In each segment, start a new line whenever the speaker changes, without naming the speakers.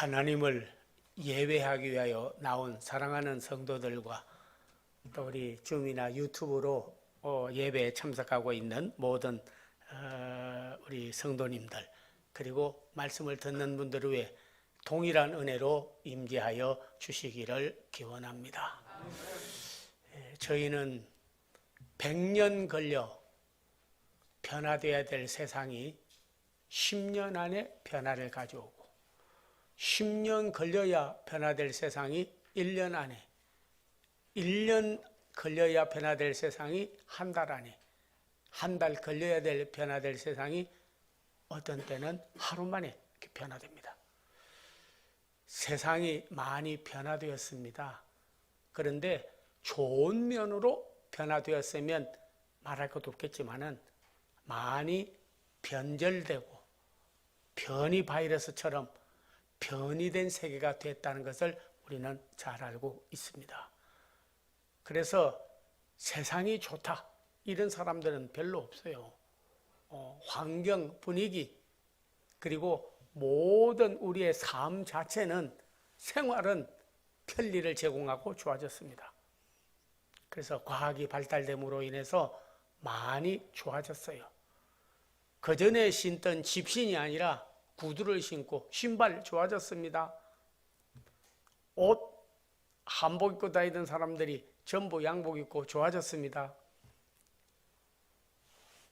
하나님을 예배하기 위하여 나온 사랑하는 성도들과 또 우리 줌이나 유튜브로 예배에 참석하고 있는 모든 우리 성도님들, 그리고 말씀을 듣는 분들을 위해 동일한 은혜로 임재하여 주시기를 기원합니다. 저희는 100년 걸려 변화되어야 될 세상이 10년 안에 변화를 가져오고, 10년 걸려야 변화될 세상이 1년 안에, 1년 걸려야 변화될 세상이 한 달 안에, 한 달 걸려야 될 변화될 세상이 어떤 때는 하루 만에 이렇게 변화됩니다. 세상이 많이 변화되었습니다. 그런데 좋은 면으로 변화되었으면 말할 것도 없겠지만은 많이 변절되고 변이 바이러스처럼 변이된 세계가 됐다는 것을 우리는 잘 알고 있습니다. 그래서 세상이 좋다 이런 사람들은 별로 없어요. 환경, 분위기, 그리고 모든 우리의 삶 자체는, 생활은 편리를 제공하고 좋아졌습니다. 그래서 과학이 발달됨으로 인해서 많이 좋아졌어요. 그전에 신던 집신이 아니라 구두를 신고, 신발 좋아졌습니다. 옷, 한복 입고 다니던 사람들이 전부 양복 입고 좋아졌습니다.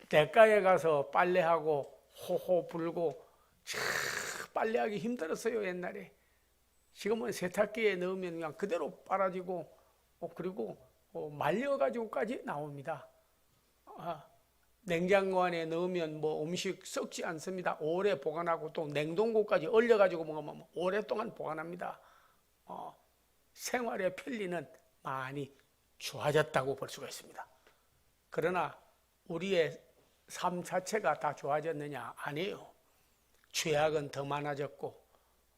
대가에 가서 빨래하고 호호 불고 빨래하기 힘들었어요, 옛날에. 지금은 세탁기에 넣으면 그냥 그대로 빨아지고, 그리고 말려가지고까지 나옵니다. 냉장고 안에 넣으면 음식 썩지 않습니다. 오래 보관하고, 또 냉동고까지 얼려가지고 먹으면 오랫동안 보관합니다. 생활의 편리는 많이 좋아졌다고 볼 수가 있습니다. 그러나 우리의 삶 자체가 다 좋아졌느냐? 아니에요. 죄악은 더 많아졌고,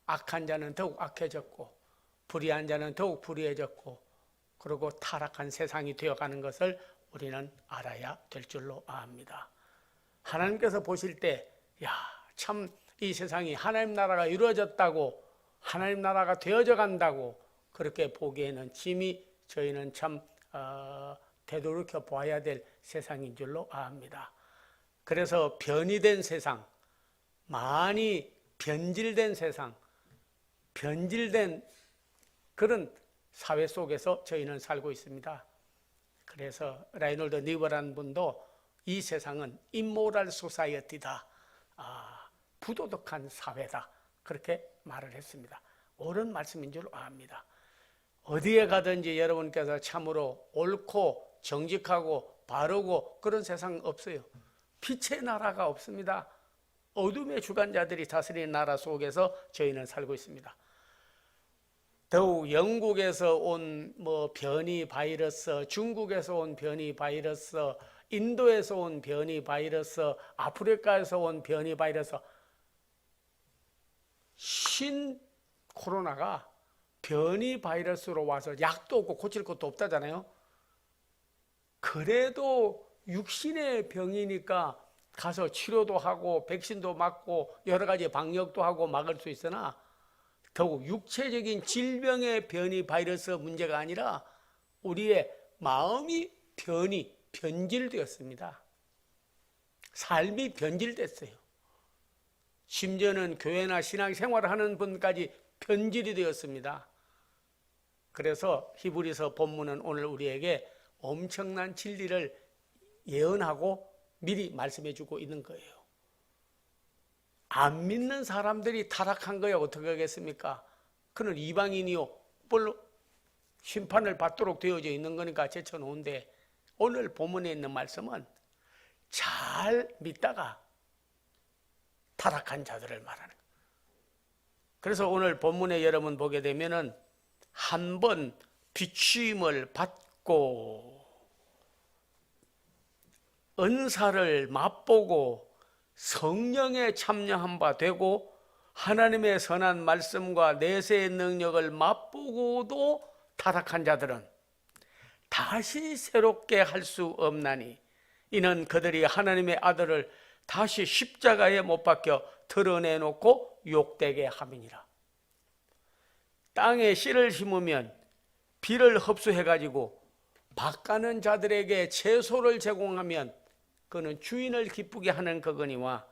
악한 자는 더욱 악해졌고, 불의한 자는 더욱 불의해졌고, 그리고 타락한 세상이 되어가는 것을 우리는 알아야 될 줄로 압니다. 하나님께서 보실 때, 참 이 세상이 하나님 나라가 이루어졌다고, 하나님 나라가 되어져 간다고 그렇게 보기에는 짐이 저희는 참 되돌이켜 보아야 될 세상인 줄로 압니다. 그래서 변이된 세상, 많이 변질된 세상, 변질된 그런 사회 속에서 저희는 살고 있습니다. 그래서 라이놀드 니버라는 분도 이 세상은 immoral society다, 부도덕한 사회다, 그렇게 말을 했습니다. 옳은 말씀인 줄 압니다. 어디에 가든지 여러분께서 참으로 옳고 정직하고 바르고 그런 세상 없어요. 빛의 나라가 없습니다. 어둠의 주관자들이 다스리는 나라 속에서 저희는 살고 있습니다. 더욱 영국에서 온 변이 바이러스, 중국에서 온 변이 바이러스, 인도에서 온 변이 바이러스, 아프리카에서 온 변이 바이러스, 신 코로나가 변이 바이러스로 와서 약도 없고 고칠 것도 없다잖아요. 그래도 육신의 병이니까 가서 치료도 하고 백신도 맞고 여러 가지 방역도 하고 막을 수 있으나, 더욱 육체적인 질병의 변이 바이러스 문제가 아니라 우리의 마음이 변질되었습니다. 삶이 변질됐어요. 심지어는 교회나 신앙생활을 하는 분까지 변질이 되었습니다. 그래서 히브리서 본문은 오늘 우리에게 엄청난 진리를 예언하고 미리 말씀해 주고 있는 거예요. 안 믿는 사람들이 타락한 거야 어떻게 하겠습니까? 그는 이방인이요, 뭘로 심판을 받도록 되어져 있는 거니까 제쳐놓은데, 오늘 본문에 있는 말씀은 잘 믿다가 타락한 자들을 말하는 거예요. 그래서 오늘 본문에 여러분 보게 되면은 한번 비추임을 받고 은사를 맛보고 성령에 참여한 바 되고 하나님의 선한 말씀과 내세의 능력을 맛보고도 타락한 자들은 다시 새롭게 할 수 없나니, 이는 그들이 하나님의 아들을 다시 십자가에 못 박혀 드러내놓고 욕되게 함이니라. 땅에 씨를 심으면 비를 흡수해가지고 밭가는 자들에게 채소를 제공하면 그는 주인을 기쁘게 하는 거거니와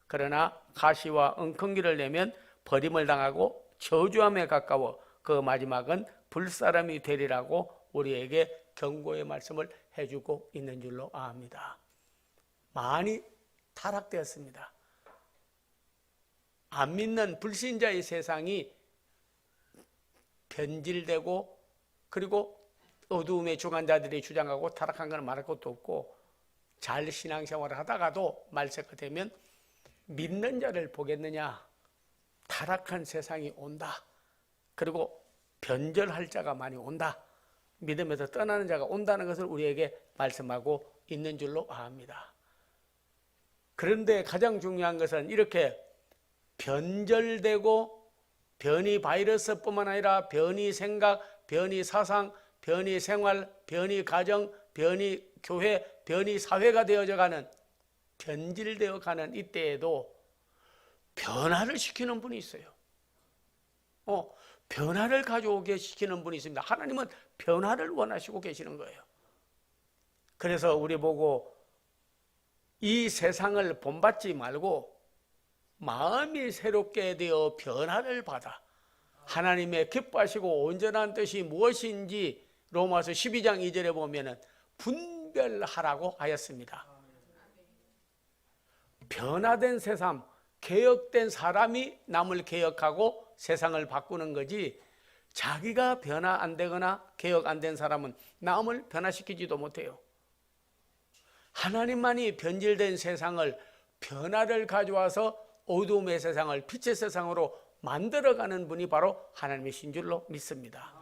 그러나 가시와 엉겅기를 내면 버림을 당하고 저주함에 가까워 그 마지막은 불사람이 되리라고 우리에게 경고의 말씀을 해주고 있는 줄로 압니다. 많이 타락되었습니다. 안 믿는 불신자의 세상이 변질되고 그리고 어두움의 주관자들이 주장하고 타락한 건 말할 것도 없고 잘 신앙생활을 하다가도 말세가 되면 믿는 자를 보겠느냐, 타락한 세상이 온다. 그리고 변절할 자가 많이 온다. 믿음에서 떠나는 자가 온다는 것을 우리에게 말씀하고 있는 줄로 압니다. 그런데 가장 중요한 것은 이렇게 변절되고 변이 바이러스뿐만 아니라 변이 생각, 변이 사상, 변이 생활, 변이 가정, 변이 교회, 변이 사회가 되어져가는 변질되어 가는 이때에도 변화를 시키는 분이 있어요. 변화를 가져오게 시키는 분이 있습니다. 하나님은 변화를 원하시고 계시는 거예요. 그래서 우리 보고 이 세상을 본받지 말고 마음이 새롭게 되어 변화를 받아 하나님의 기뻐하시고 온전한 뜻이 무엇인지 로마서 12장 2절에 보면은 분별하라고 하였습니다. 변화된 세상, 개혁된 사람이 남을 개혁하고 세상을 바꾸는 거지 자기가 변화 안 되거나 개혁 안 된 사람은 남을 변화시키지도 못해요. 하나님만이 변질된 세상을 변화를 가져와서 어두움의 세상을 빛의 세상으로 만들어가는 분이 바로 하나님이신 줄로 믿습니다.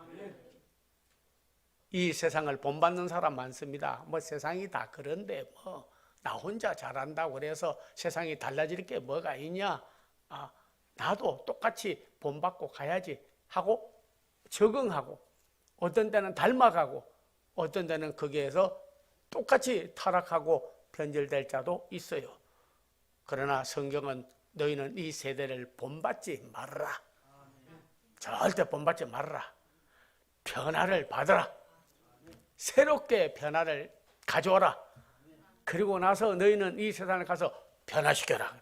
이 세상을 본받는 사람 많습니다. 뭐 세상이 다 그런데 뭐 나 혼자 잘한다고 그래서 세상이 달라질 게 뭐가 있냐, 나도 똑같이 본받고 가야지 하고 적응하고 어떤 때는 닮아가고 어떤 때는 거기에서 똑같이 타락하고 변질될 자도 있어요. 그러나 성경은 너희는 이 세대를 본받지 말아라. 절대 본받지 말아라. 변화를 받아라. 새롭게 변화를 가져오라. 그리고 나서 너희는 이 세상을 가서 변화시켜라.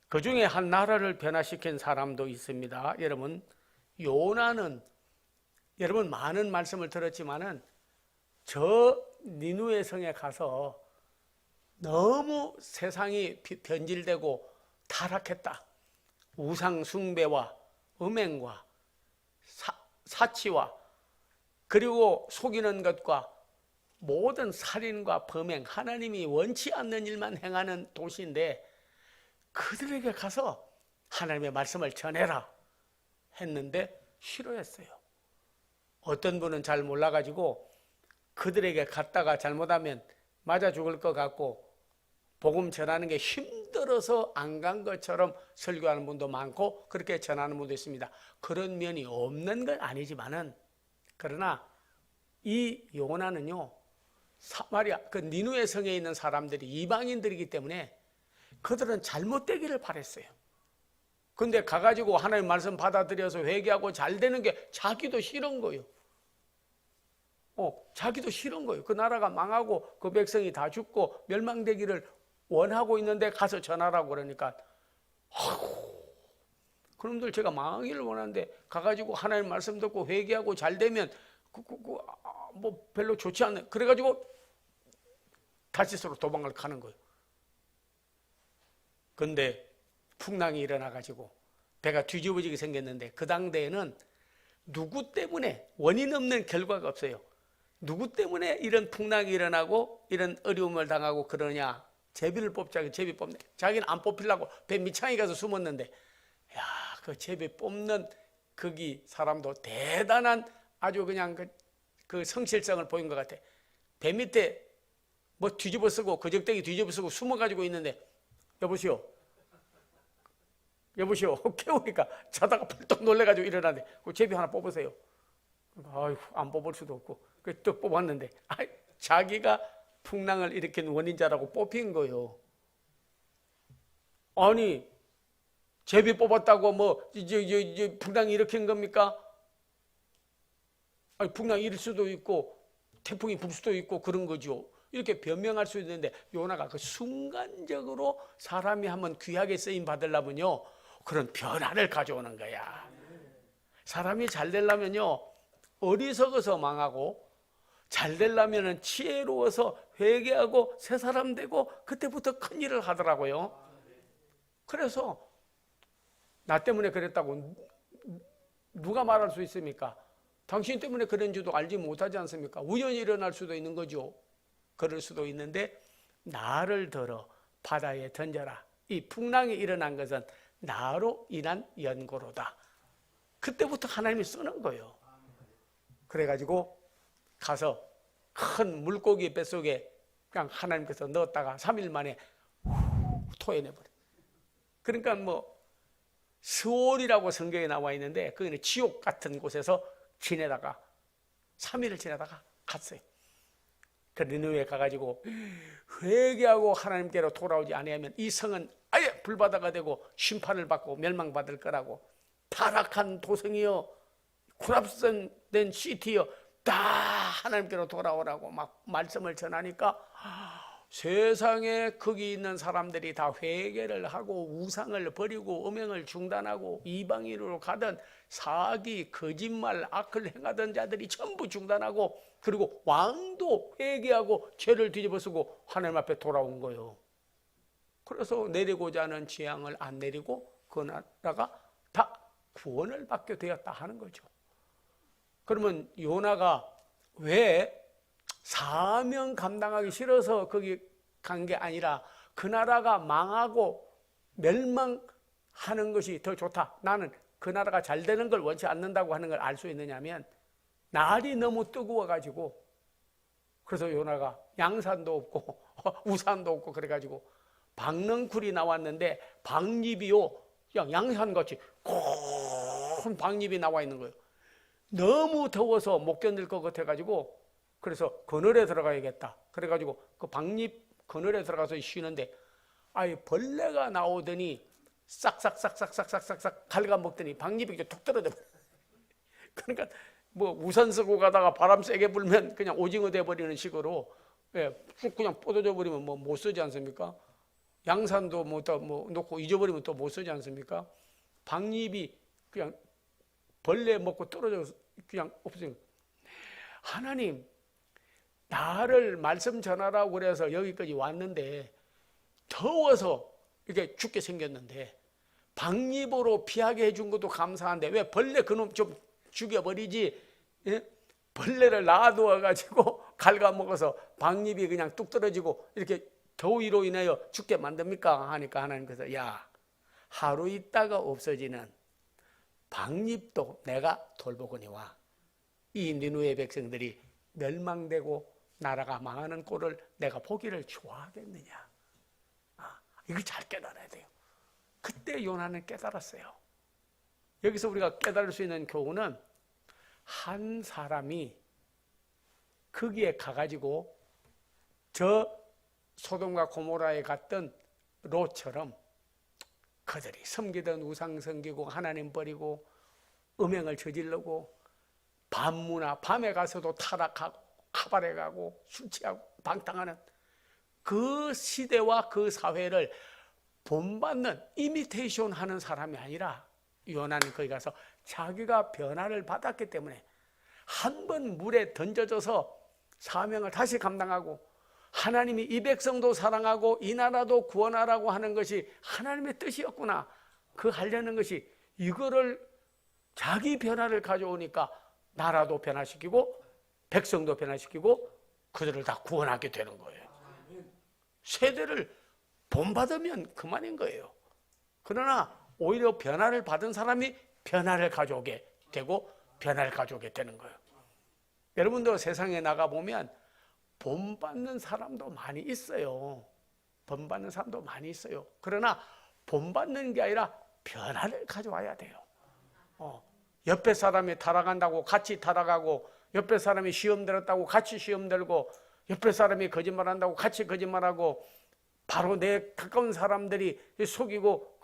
그 중에 한 나라를 변화시킨 사람도 있습니다. 여러분, 요나는 여러분 많은 말씀을 들었지만은 저 니누의 성에 가서 너무 세상이 변질되고 타락했다. 우상 숭배와 음행과 사치와 그리고 속이는 것과 모든 살인과 범행, 하나님이 원치 않는 일만 행하는 도시인데 그들에게 가서 하나님의 말씀을 전해라 했는데 싫어했어요. 어떤 분은 잘 몰라가지고 그들에게 갔다가 잘못하면 맞아 죽을 것 같고 복음 전하는 게 힘들어서 안 간 것처럼 설교하는 분도 많고 그렇게 전하는 분도 있습니다. 그런 면이 없는 건 아니지만은 그러나 이 요나는요, 사마리아 그 니누의 성에 있는 사람들이 이방인들이기 때문에 그들은 잘못되기를 바랬어요. 근데 가가지고 하나님 말씀 받아들여서 회개하고 잘 되는 게 자기도 싫은 거예요. 자기도 싫은 거예요. 그 나라가 망하고 그 백성이 다 죽고 멸망되기를 원하고 있는데 가서 전하라고 그러니까 그놈들 제가 망하기를 원하는데 가가지고 하나님 말씀 듣고 회개하고 잘 되면 뭐 별로 좋지 않네. 그래가지고 다시스로 도망을 가는 거예요. 근데 풍랑이 일어나가지고 배가 뒤집어지게 생겼는데 그 당대에는 누구 때문에 원인 없는 결과가 없어요. 누구 때문에 이런 풍랑이 일어나고 이런 어려움을 당하고 그러냐. 제비를 뽑자고 제비 뽑네. 자기는 안 뽑히려고 배 밑창에 가서 숨었는데 그 제비 뽑는 거기 사람도 대단한 아주 그냥 그 성실성을 보인 것 같아. 배 밑에 뭐 뒤집어 쓰고 거적대기 뒤집어 쓰고 숨어가지고 있는데 여보시오 깨우니까 자다가 벌떡 놀래가지고 일어나는데 그 제비 하나 뽑으세요. 아이고 안 뽑을 수도 없고 또 뽑았는데 자기가 풍랑을 일으킨 원인자라고 뽑힌 거예요. 아니 제비 뽑았다고 뭐 이제 풍랑이 일으킨 겁니까? 아니, 풍랑이 일 수도 있고 태풍이 불 수도 있고 그런 거죠. 이렇게 변명할 수 있는데 요나가 그 순간적으로 사람이 한번 귀하게 쓰임 받으려면요 그런 변화를 가져오는 거야. 사람이 잘 되려면요 어리석어서 망하고 잘 되려면은 지혜로워서 회개하고 새 사람 되고 그때부터 큰 일을 하더라고요. 그래서 나 때문에 그랬다고 누가 말할 수 있습니까? 당신 때문에 그런 줄도 알지 못하지 않습니까? 우연히 일어날 수도 있는 거죠. 그럴 수도 있는데 나를 들어 바다에 던져라. 이 풍랑이 일어난 것은 나로 인한 연고로다. 그때부터 하나님이 쓰는 거예요. 그래가지고 가서 큰 물고기 뱃속에 그냥 하나님께서 넣었다가 3일 만에 토해내버려. 그러니까 뭐 스올이라고 성경에 나와 있는데 그거는 지옥 같은 곳에서 지내다가 3일을 지내다가 갔어요. 그 니느웨에 가가지고 회개하고 하나님께로 돌아오지 않으면 이 성은 아예 불바다가 되고 심판을 받고 멸망받을 거라고. 타락한 도성이여, 콜랍스된 시티여, 다 하나님께로 돌아오라고 막 말씀을 전하니까 세상에 거기 있는 사람들이 다 회개를 하고 우상을 버리고 음행을 중단하고 이방인으로 가던 사기, 거짓말, 악을 행하던 자들이 전부 중단하고 그리고 왕도 회개하고 죄를 뒤집어쓰고 하나님 앞에 돌아온 거예요. 그래서 내리고자 하는 재앙을 안 내리고 그 나라가 다 구원을 받게 되었다 하는 거죠. 그러면 요나가 왜 사명 감당하기 싫어서 거기 간 게 아니라 그 나라가 망하고 멸망하는 것이 더 좋다. 나는 그 나라가 잘 되는 걸 원치 않는다고 하는 걸 알 수 있느냐면 날이 너무 뜨거워가지고 그래서 요나가 양산도 없고 우산도 없고 그래가지고 박넝쿨이 나왔는데 박잎이요 그냥 양산같이 큰 박잎이 나와 있는 거예요. 너무 더워서 못 견딜 것 같아가지고 그래서 그늘에 들어가야겠다. 그래가지고 그 박잎 그늘에 들어가서 쉬는데 아예 벌레가 나오더니 싹싹싹싹싹싹싹 갉아먹더니 박잎이 이렇게 툭 떨어져. 그러니까 뭐 우산 쓰고 가다가 바람 세게 불면 그냥 오징어 돼버리는 식으로 쭉 그냥 뻗어져 버리면 뭐 못 쓰지 않습니까? 양산도 뭐 놓고 잊어버리면 또 못 쓰지 않습니까? 박잎이 그냥 벌레 먹고 떨어져 그냥 없어요. 하나님 나를 말씀 전하라고 그래서 여기까지 왔는데 더워서 이렇게 죽게 생겼는데 박잎으로 피하게 해준 것도 감사한데 왜 벌레 그놈 좀 죽여버리지? 예? 벌레를 놔두어가지고 갉아먹어서 박잎이 그냥 뚝 떨어지고 이렇게 더위로 인하여 죽게 만듭니까? 하니까 하나님께서 야 하루 있다가 없어지는 박잎도 내가 돌보거니와 이 니느웨 백성들이 멸망되고 나라가 망하는 꼴을 내가 보기를 좋아하겠느냐. 이걸 잘 깨달아야 돼요. 그때 요나는 깨달았어요. 여기서 우리가 깨달을 수 있는 교훈은 한 사람이 거기에 가가지고 저 소돔과 고모라에 갔던 롯처럼 그들이 섬기던 우상 섬기고 하나님 버리고 음행을 저지르고 밤문화 밤에 가서도 타락하고 카바레 가고 술 취하고 방탕하는 그 시대와 그 사회를 본받는 이미테이션 하는 사람이 아니라 요나는 거기 가서 자기가 변화를 받았기 때문에 한 번 물에 던져져서 사명을 다시 감당하고 하나님이 이 백성도 사랑하고 이 나라도 구원하라고 하는 것이 하나님의 뜻이었구나. 그 하려는 것이 이거를 자기 변화를 가져오니까 나라도 변화시키고 백성도 변화시키고 그들을 다 구원하게 되는 거예요. 세대를 본받으면 그만인 거예요. 그러나 오히려 변화를 받은 사람이 변화를 가져오게 되고 변화를 가져오게 되는 거예요. 여러분도 세상에 나가보면 본받는 사람도 많이 있어요. 본받는 사람도 많이 있어요. 그러나 본받는 게 아니라 변화를 가져와야 돼요. 옆에 사람이 타락한다고 같이 타락하고 옆에 사람이 시험 들었다고 같이 시험 들고 옆에 사람이 거짓말한다고 같이 거짓말하고 바로 내 가까운 사람들이 속이고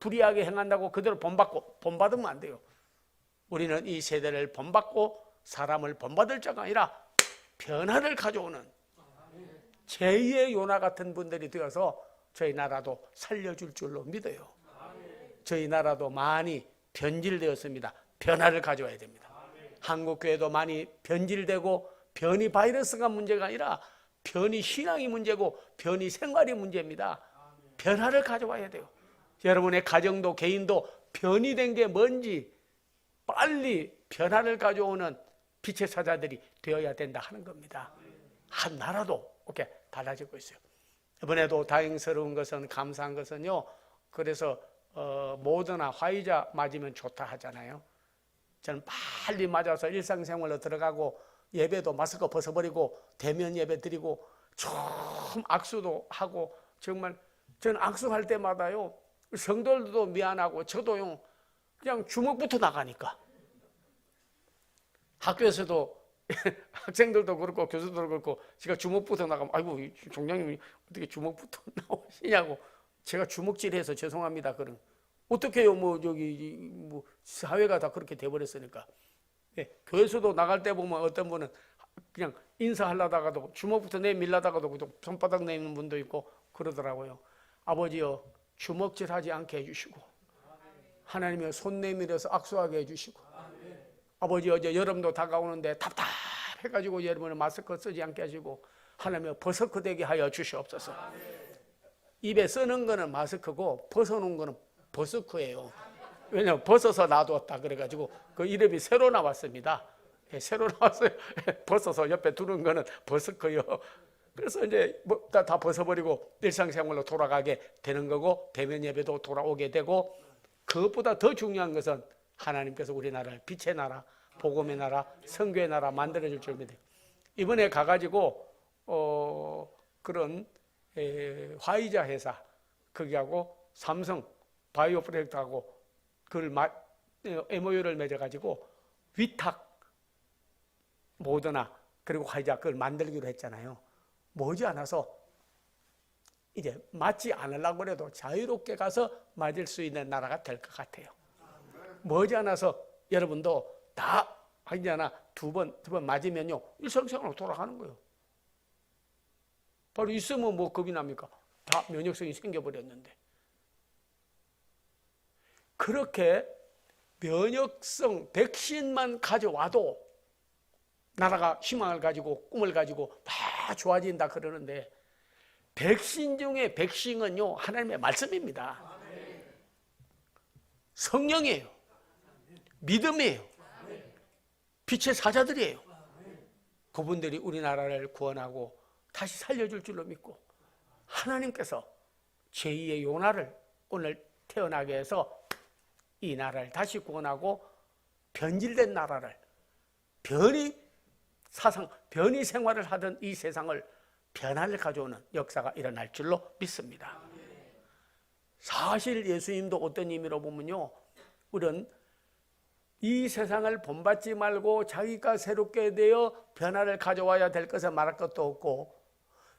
불의하게 행한다고 그대로 본받으면 안 돼요. 우리는 이 세대를 본받고 사람을 본받을 자가 아니라 변화를 가져오는 제2의 요나 같은 분들이 되어서 저희 나라도 살려줄 줄로 믿어요. 저희 나라도 많이 변질되었습니다. 변화를 가져와야 됩니다. 한국교회도 많이 변질되고 변이 바이러스가 문제가 아니라 변이 신앙이 문제고 변이 생활이 문제입니다. 변화를 가져와야 돼요. 여러분의 가정도 개인도 변이 된 게 뭔지 빨리 변화를 가져오는 빛의 사자들이 되어야 된다 하는 겁니다. 한 나라도 이렇게 달라지고 있어요. 이번에도 다행스러운 것은 감사한 것은요. 그래서 모더나 화이자 맞으면 좋다 하잖아요. 저는 빨리 맞아서 일상생활로 들어가고 예배도 마스크 벗어버리고 대면 예배 드리고 좀 악수도 하고 정말 저는 악수할 때마다요. 성도들도 미안하고 저도요. 그냥 주먹부터 나가니까. 학교에서도 학생들도 그렇고 교수들도 그렇고 제가 주먹부터 나가면 아이고 총장님이 어떻게 주먹부터 나오시냐고 제가 주먹질해서 죄송합니다. 그럼 어떻게 해요? 뭐 저기 뭐 사회가 다 그렇게 돼버렸으니까. 예, 교회에서도 나갈 때 보면 어떤 분은 그냥 인사하려다가도 주먹부터 내밀려다가도 손바닥 내미는 분도 있고 그러더라고요. 아버지요 주먹질하지 않게 해주시고 하나님이여 손 내밀어서 악수하게 해주시고 아버지 어제 여름도 다가오는데 답답해가지고 여러분은 마스크 쓰지 않게 하시고 하나님이여 버스크 되게 하여 주시옵소서. 입에 쓰는 거는 마스크고 벗어놓은 거는 버스크예요. 왜냐하면 벗어서 놔두었다 그래가지고 그 이름이 새로 나왔습니다. 예, 새로 나왔어요. 벗어서 옆에 두는 거는 버스크요. 그래서 이제 뭐 다 벗어버리고 일상생활로 돌아가게 되는 거고 대면 예배도 돌아오게 되고 그것보다 더 중요한 것은 하나님께서 우리나라를 빛의 나라, 복음의 나라, 선교의 나라 만들어줄 줄 믿어요. 이번에 가가지고 그런 화이자 회사 거기하고 삼성 바이오 프로젝트하고 그걸 MOU를 맺어가지고 위탁 모더나 그리고 화이자 그걸 만들기로 했잖아요. 머지않아서 이제 맞지 않으려고 해도 자유롭게 가서 맞을 수 있는 나라가 될 것 같아요. 머지않아서 여러분도 다 아니잖아 두 번 맞으면요 일상생활로 돌아가는 거예요. 바로 있으면 뭐 겁이 납니까? 다 면역성이 생겨버렸는데. 그렇게 면역성 백신만 가져와도 나라가 희망을 가지고 꿈을 가지고 막 좋아진다 그러는데 백신 중에 백신은요 하나님의 말씀입니다. 성령이에요. 믿음이에요. 빛의 사자들이에요. 그분들이 우리나라를 구원하고 다시 살려줄 줄로 믿고 하나님께서 제2의 요나를 오늘 태어나게 해서 이 나라를 다시 구원하고 변질된 나라를 변이 생활을 하던 이 세상을 변화를 가져오는 역사가 일어날 줄로 믿습니다. 사실 예수님도 어떤 의미로 보면요 우리는 이 세상을 본받지 말고 자기가 새롭게 되어 변화를 가져와야 될 것을 말할 것도 없고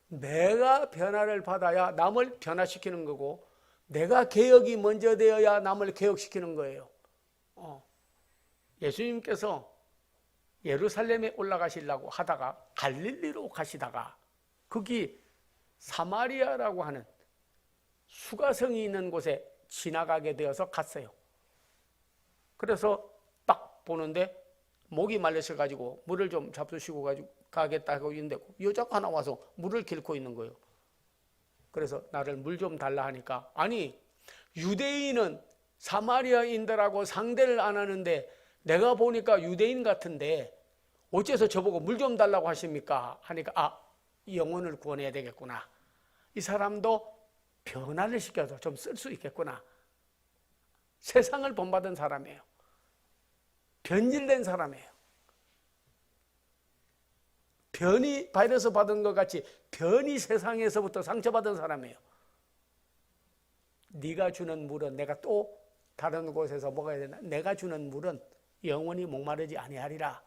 내가 변화를 받아야 남을 변화시키는 거고 내가 개혁이 먼저 되어야 남을 개혁시키는 거예요. 예수님께서 예루살렘에 올라가시려고 하다가 갈릴리로 가시다가 거기 사마리아라고 하는 수가성이 있는 곳에 지나가게 되어서 갔어요. 그래서 딱 보는데 목이 말라셔가지고 물을 좀 잡수시고 가겠다고 있는데 여자가 하나 와서 물을 길고 있는 거예요. 그래서 나를 물 좀 달라 하니까 아니 유대인은 사마리아인들하고 상대를 안 하는데 내가 보니까 유대인 같은데 어째서 저보고 물 좀 달라고 하십니까? 하니까 영혼을 구원해야 되겠구나. 이 사람도 변화를 시켜서 좀 쓸 수 있겠구나. 세상을 본받은 사람이에요. 변질된 사람이에요. 변이 바이러스 받은 것 같이 변이 세상에서부터 상처받은 사람이에요. 네가 주는 물은 내가 또 다른 곳에서 먹어야 되나? 내가 주는 물은 영원히 목마르지 아니하리라.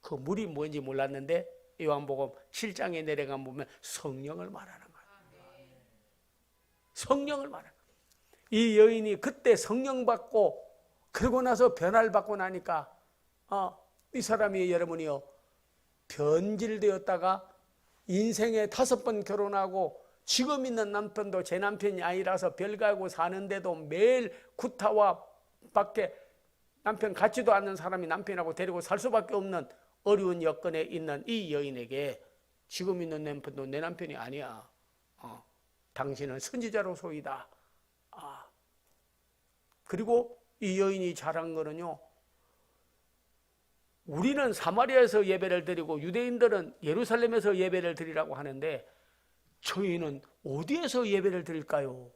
그 물이 뭔지 몰랐는데 요한복음 7장에 내려가 보면 성령을 말하는 거예요. 성령을 말하는 거예요. 이 여인이 그때 성령 받고 그러고 나서 변화를 받고 나니까 이 사람이 여러분이요 변질되었다가 인생에 5번 결혼하고 지금 있는 남편도 제 남편이 아니라서 별가고 사는데도 매일 구타와 밖에 남편 같지도 않는 사람이 남편하고 데리고 살 수밖에 없는 어려운 여건에 있는 이 여인에게 지금 있는 남편도 내 남편이 아니야. 당신은 선지자로소이다. 그리고 이 여인이 잘한 거는요, 우리는 사마리아에서 예배를 드리고 유대인들은 예루살렘에서 예배를 드리라고 하는데 저희는 어디에서 예배를 드릴까요?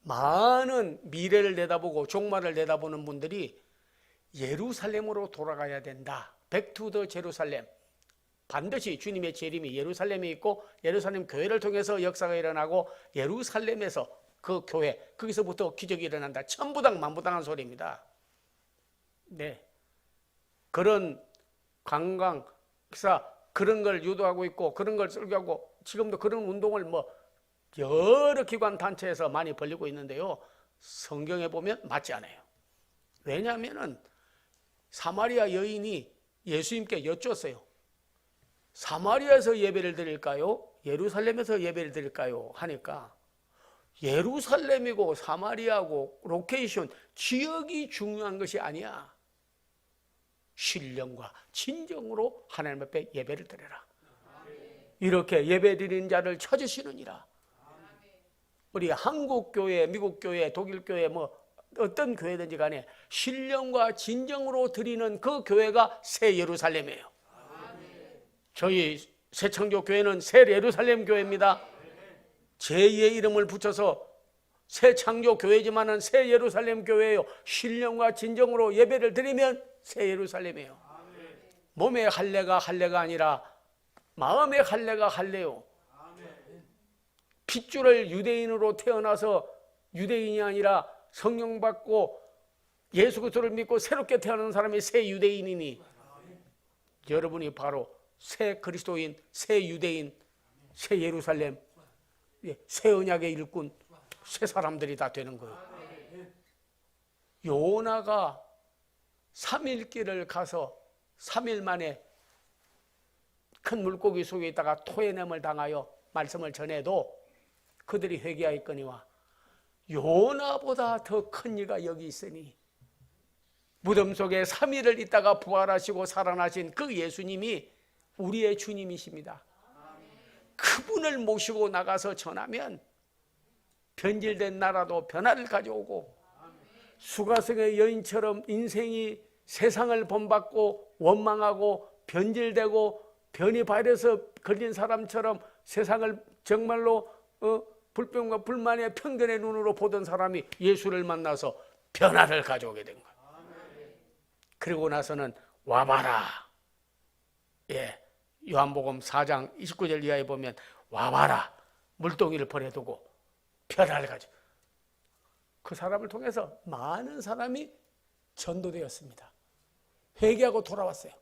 많은 미래를 내다보고 종말을 내다보는 분들이 예루살렘으로 돌아가야 된다. 백투더 제루살렘. 반드시 주님의 재림이 예루살렘에 있고 예루살렘 교회를 통해서 역사가 일어나고 예루살렘에서 그 교회, 거기서부터 기적이 일어난다. 천부당 만부당한 소리입니다. 네, 그런 관광사 그런 걸 유도하고 있고 그런 걸 설교하고 지금도 그런 운동을 여러 기관 단체에서 많이 벌리고 있는데요. 성경에 보면 맞지 않아요. 왜냐하면은 사마리아 여인이 예수님께 여쭈었어요. 사마리아에서 예배를 드릴까요? 예루살렘에서 예배를 드릴까요? 하니까 예루살렘이고 사마리아고 로케이션, 지역이 중요한 것이 아니야. 신령과 진정으로 하나님 앞에 예배를 드려라. 이렇게 예배 드리는 자를 찾으시느니라. 우리 한국 교회, 미국 교회, 독일 교회 어떤 교회든지 간에 신령과 진정으로 드리는 그 교회가 새 예루살렘이에요. 저희 새창조 교회는 새 예루살렘 교회입니다. 제2의 이름을 붙여서 새 창조 교회지만은 새 예루살렘 교회예요. 신령과 진정으로 예배를 드리면 새 예루살렘이에요. 몸의 할례가 할례가 아니라 마음의 할례가 할례요. 핏줄을 유대인으로 태어나서 유대인이 아니라 성령 받고 예수 그리스도를 믿고 새롭게 태어난 사람이 새 유대인이니 여러분이 바로 새 그리스도인, 새 유대인, 새 예루살렘, 새 언약의 일꾼, 새 사람들이 다 되는 거예요. 요나가 3일 길을 가서 3일 만에 큰 물고기 속에 있다가 토해냄을 당하여 말씀을 전해도 그들이 회개하였거니와 요나보다 더 큰 이가 여기 있으니 무덤 속에 3일을 있다가 부활하시고 살아나신 그 예수님이 우리의 주님이십니다. 그분을 모시고 나가서 전하면 변질된 나라도 변화를 가져오고 수가성의 여인처럼 인생이 세상을 본받고 원망하고 변질되고 변이 바이러스 걸린 사람처럼 세상을 정말로 불평과 불만의 편견의 눈으로 보던 사람이 예수를 만나서 변화를 가져오게 된 거예요. 그리고 나서는 와봐라. 요한복음 4장 29절 이하에 보면 와봐라. 물동이를 버려두고 변화를 가져. 그 사람을 통해서 많은 사람이 전도되었습니다. 회개하고 돌아왔어요.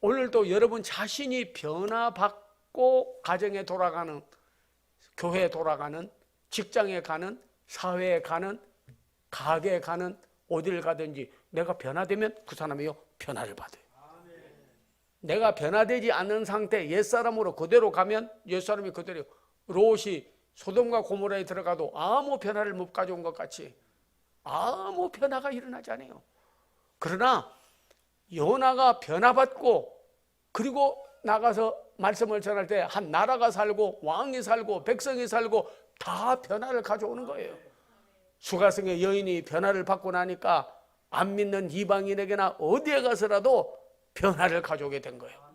오늘도 여러분 자신이 변화받고 가정에 돌아가는, 교회에 돌아가는, 직장에 가는, 사회에 가는, 가게에 가는, 어디를 가든지 내가 변화되면 그 사람이요 변화를 받아요. 내가 변화되지 않는 상태 옛사람으로 그대로 가면 옛사람이 그대로 롯이 소돔과 고모라에 들어가도 아무 변화를 못 가져온 것 같이 아무 변화가 일어나지 않아요. 그러나 요나가 변화받고 그리고 나가서 말씀을 전할 때 한 나라가 살고 왕이 살고 백성이 살고 다 변화를 가져오는 거예요. 수가성의 여인이 변화를 받고 나니까 안 믿는 이방인에게나 어디에 가서라도 변화를 가져오게 된 거예요.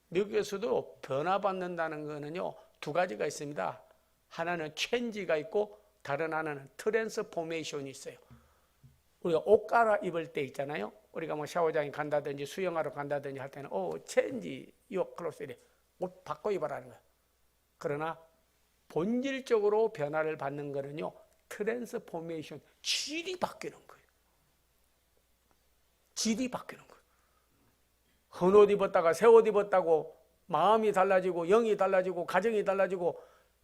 미국에서도 변화받는다는 거는요 2가지가 있습니다. 하나는 체인지가 있고 다른 하나는 트랜스포메이션이 있어요. 우리가 옷 갈아입을 때 있잖아요. 우리가 샤워장에 간다든지 수영하러 간다든지 할 때는 체인지 요 클로스 이래 옷 바꿔 입으라는 거예요. 그러나 본질적으로 변화를 받는 거는요 트랜스포메이션, 질이 바뀌는 거예요. 질이 바뀌는 거예요. 헌옷 입었다가 새 옷 입었다고 마음이 달라지고 영이 달라지고 가정이 달라지고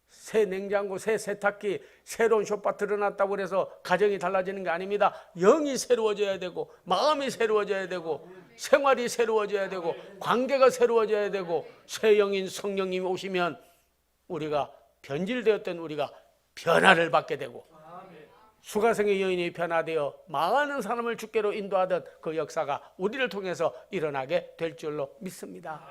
새 냉장고, 새 세탁기, 새로운 쇼파 들어놨다고 해서 가정이 달라지는 게 아닙니다. 영이 새로워져야 되고, 마음이 새로워져야 되고, 생활이 새로워져야 되고, 관계가 새로워져야 되고, 새 영인 성령님이 오시면 우리가 변질되었던 우리가 변화를 받게 되고, 수가성의 여인이 변화되어 많은 사람을 주께로 인도하던 그 역사가 우리를 통해서 일어나게 될 줄로 믿습니다.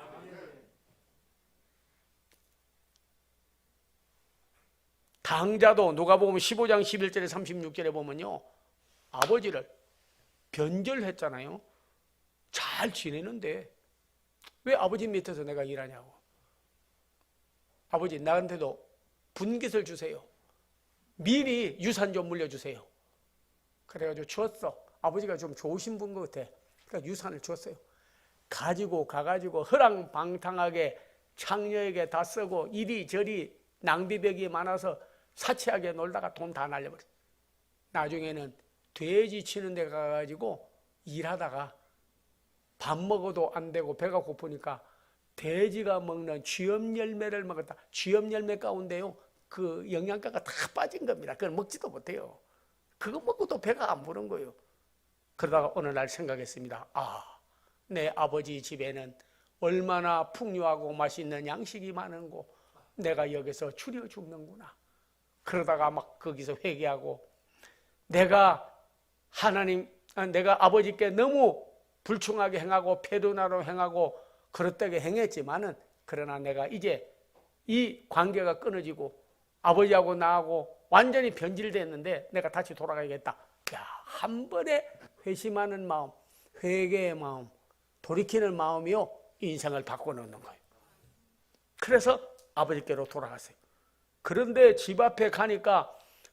당자도 누가복음 15장 11절에 36절에 보면요, 아버지를 변절했잖아요. 잘 지내는데 왜 아버지 밑에서 내가 일하냐고. 아버지 나한테도 분깃을 주세요. 미리 유산 좀 물려주세요. 그래가지고 주었어. 아버지가 좀 좋으신 분 같아. 그러니까 유산을 주었어요. 가지고 가가지고 허랑방탕하게 창녀에게 다 쓰고 이리저리 낭비백이 많아서 사치하게 놀다가 돈 다 날려버렸어요. 나중에는 돼지 치는 데 가가지고 일하다가 밥 먹어도 안 되고 배가 고프니까 돼지가 먹는 쥐염 열매를 먹었다. 쥐염 열매 가운데요, 그 영양가가 다 빠진 겁니다. 그걸 먹지도 못해요. 그거 먹고도 배가 안 부른 거예요. 그러다가 어느 날 생각했습니다. 내 아버지 집에는 얼마나 풍요하고 맛있는 양식이 많은고 내가 여기서 추려 죽는구나. 그러다가 막 거기서 회개하고 내가 아버지께 너무 불충하게 행하고 페루나로 행하고 그릇되게 행했지만은, 그러나 내가 이제 이 관계가 끊어지고 아버지하고 나하고 완전히 변질됐는데 내가 다시 돌아가야겠다. 한 번에 회심하는 마음, 회개의 마음, 돌이키는 마음이요, 인생을 바꿔놓는 거예요. 그래서 아버지께로 돌아갔어요. 그런데 집 앞에 가니까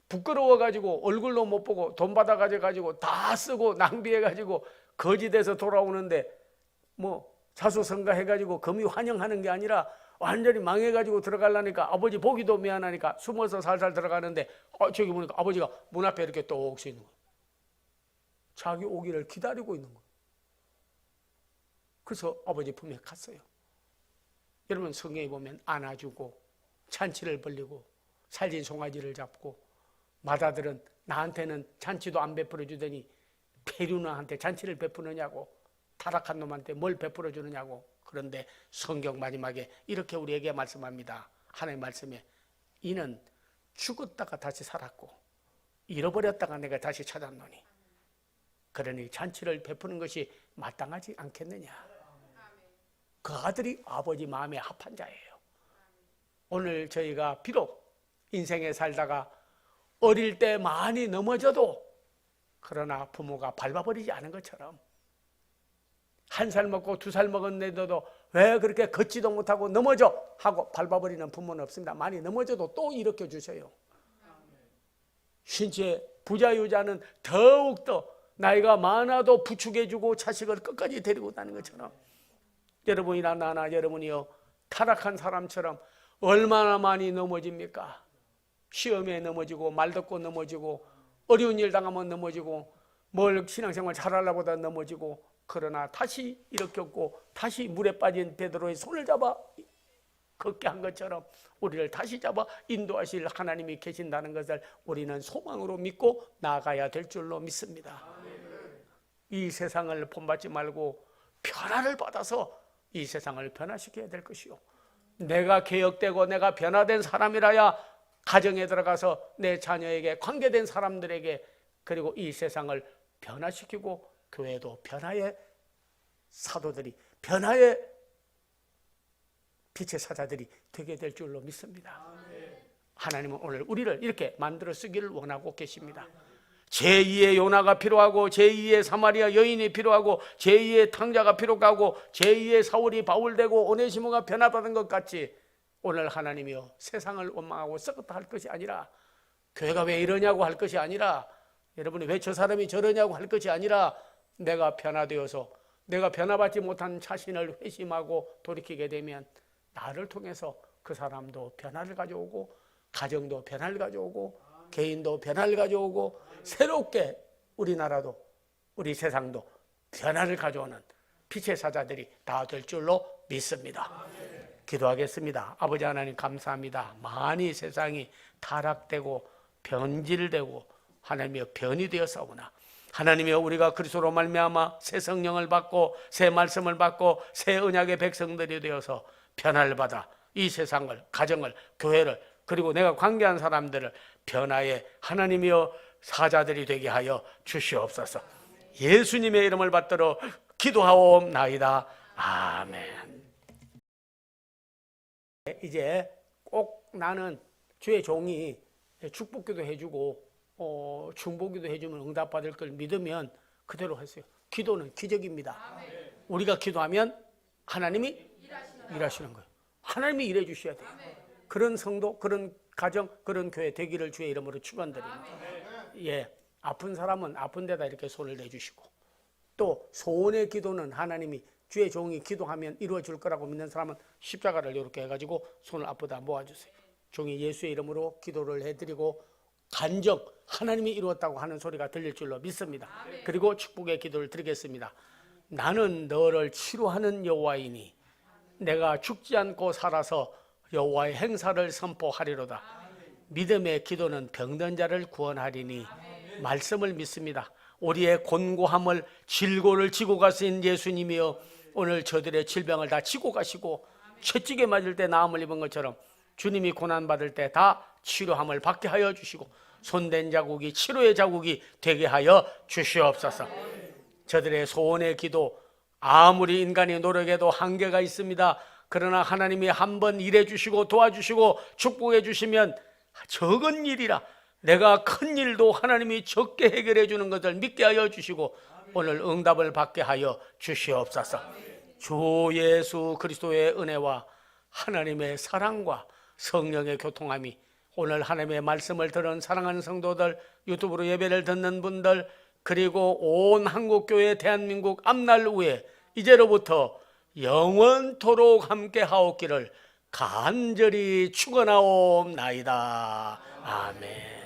부끄러워가지고 얼굴도 못 보고 돈 받아가지고 다 쓰고 낭비해가지고 거지돼서 돌아오는데 뭐 자수성가해가지고 금이 환영하는 게 아니라 완전히 망해가지고 들어가려니까 아버지 보기도 미안하니까 숨어서 살살 들어가는데 저기 보니까 아버지가 문 앞에 이렇게 똑 서 있는 거예요. 자기 오기를 기다리고 있는 거예요. 그래서 아버지 품에 갔어요. 여러분 성경에 보면 안아주고 잔치를 벌리고 살진 송아지를 잡고, 마다들은 나한테는 잔치도 안 베풀어 주더니 페류나한테 잔치를 베푸느냐고, 타락한 놈한테 뭘 베풀어 주느냐고. 그런데 성경 마지막에 이렇게 우리에게 말씀합니다. 하나님의 말씀에 이는 죽었다가 다시 살았고 잃어버렸다가 내가 다시 찾았노니 그러니 잔치를 베푸는 것이 마땅하지 않겠느냐. 그 아들이 아버지 마음에 합한 자예요. 오늘 저희가 비록 인생에 살다가 어릴 때 많이 넘어져도 그러나 부모가 밟아버리지 않은 것처럼, 1살 먹고 2살 먹었는데도 왜 그렇게 걷지도 못하고 넘어져 하고 밟아버리는 부모는 없습니다. 많이 넘어져도 또 일으켜 주셔요. 신체 부자유자는 더욱더 나이가 많아도 부축해주고 자식을 끝까지 데리고 다니는 것처럼, 여러분이나 나나 여러분이요, 타락한 사람처럼 얼마나 많이 넘어집니까? 시험에 넘어지고 말 듣고 넘어지고 어려운 일 당하면 넘어지고 뭘 신앙생활 잘하려고 하다 넘어지고, 그러나 다시 일으켰고 다시 물에 빠진 베드로의 손을 잡아 걷게 한 것처럼 우리를 다시 잡아 인도하실 하나님이 계신다는 것을 우리는 소망으로 믿고 나아가야 될 줄로 믿습니다. 이 세상을 본받지 말고 변화를 받아서 이 세상을 변화시켜야 될 것이요, 내가 개혁되고 내가 변화된 사람이라야 가정에 들어가서 내 자녀에게, 관계된 사람들에게, 그리고 이 세상을 변화시키고 교회도 변화의 사도들이, 변화의 빛의 사자들이 되게 될 줄로 믿습니다. 하나님은 오늘 우리를 이렇게 만들어 쓰기를 원하고 계십니다. 제2의 요나가 필요하고 제2의 사마리아 여인이 필요하고 제2의 탕자가 필요하고 제2의 사울이 바울되고 오네시모가 변화받은 것 같이, 오늘 하나님이요, 세상을 원망하고 썩었다 할 것이 아니라, 교회가 왜 이러냐고 할 것이 아니라, 여러분이 왜 저 사람이 저러냐고 할 것이 아니라, 내가 변화되어서 내가 변화받지 못한 자신을 회심하고 돌이키게 되면 나를 통해서 그 사람도 변화를 가져오고, 가정도 변화를 가져오고, 개인도 변화를 가져오고, 새롭게 우리나라도 우리 세상도 변화를 가져오는 빛의 사자들이 다 될 줄로 믿습니다. 기도하겠습니다. 아버지 하나님 감사합니다. 많이 세상이 타락되고 변질되고 하나님이여 변이 되었사오나 하나님이여 우리가 그리스도로 말미암아 새 성령을 받고 새 말씀을 받고 새 언약의 백성들이 되어서 변화를 받아 이 세상을, 가정을, 교회를 그리고 내가 관계한 사람들을 변화의 하나님이여 사자들이 되게 하여 주시옵소서. 예수님의 이름을 받들어 기도하옵나이다. 아멘. 이제 꼭 나는 주의 종이 축복기도 해주고 중보기도 해주면 응답받을 걸 믿으면 그대로 하세요. 기도는 기적입니다. 우리가 기도하면 하나님이 일하시는 거예요. 하나님이 일해 주셔야 돼요. 그런 성도, 그런 가정, 그런 교회 되기를 주의 이름으로 축원드립니다. 예, 아픈 사람은 아픈 데다 이렇게 손을 내주시고 또 소원의 기도는 하나님이 주의 종이 기도하면 이루어질 거라고 믿는 사람은 십자가를 이렇게 해가지고 손을 앞보다 모아주세요. 종이 예수의 이름으로 기도를 해드리고 간정 하나님이 이루었다고 하는 소리가 들릴 줄로 믿습니다. 그리고 축복의 기도를 드리겠습니다. 나는 너를 치료하는 여호와이니 내가 죽지 않고 살아서 여호와의 행사를 선포하리로다. 믿음의 기도는 병든 자를 구원하리니 말씀을 믿습니다. 우리의 곤고함을 질고를 지고 가신 예수님이여 오늘 저들의 질병을 다 지고 가시고 채찍에 맞을 때 나음을 입은 것처럼 주님이 고난받을 때 다 치료함을 받게 하여 주시고 손댄 자국이 치료의 자국이 되게 하여 주시옵소서. 저들의 소원의 기도 아무리 인간이 노력해도 한계가 있습니다. 그러나 하나님이 한번 일해 주시고 도와주시고 축복해 주시면 적은 일이라 내가 큰 일도 하나님이 적게 해결해 주는 것을 믿게 하여 주시고 오늘 응답을 받게 하여 주시옵소서. 주 예수 그리스도의 은혜와 하나님의 사랑과 성령의 교통함이 오늘 하나님의 말씀을 들은 사랑하는 성도들, 유튜브로 예배를 듣는 분들, 그리고 온 한국교회 대한민국 앞날 후에 이제로부터 영원토록 함께 하옵기를 간절히 축원하옵나이다. 아멘.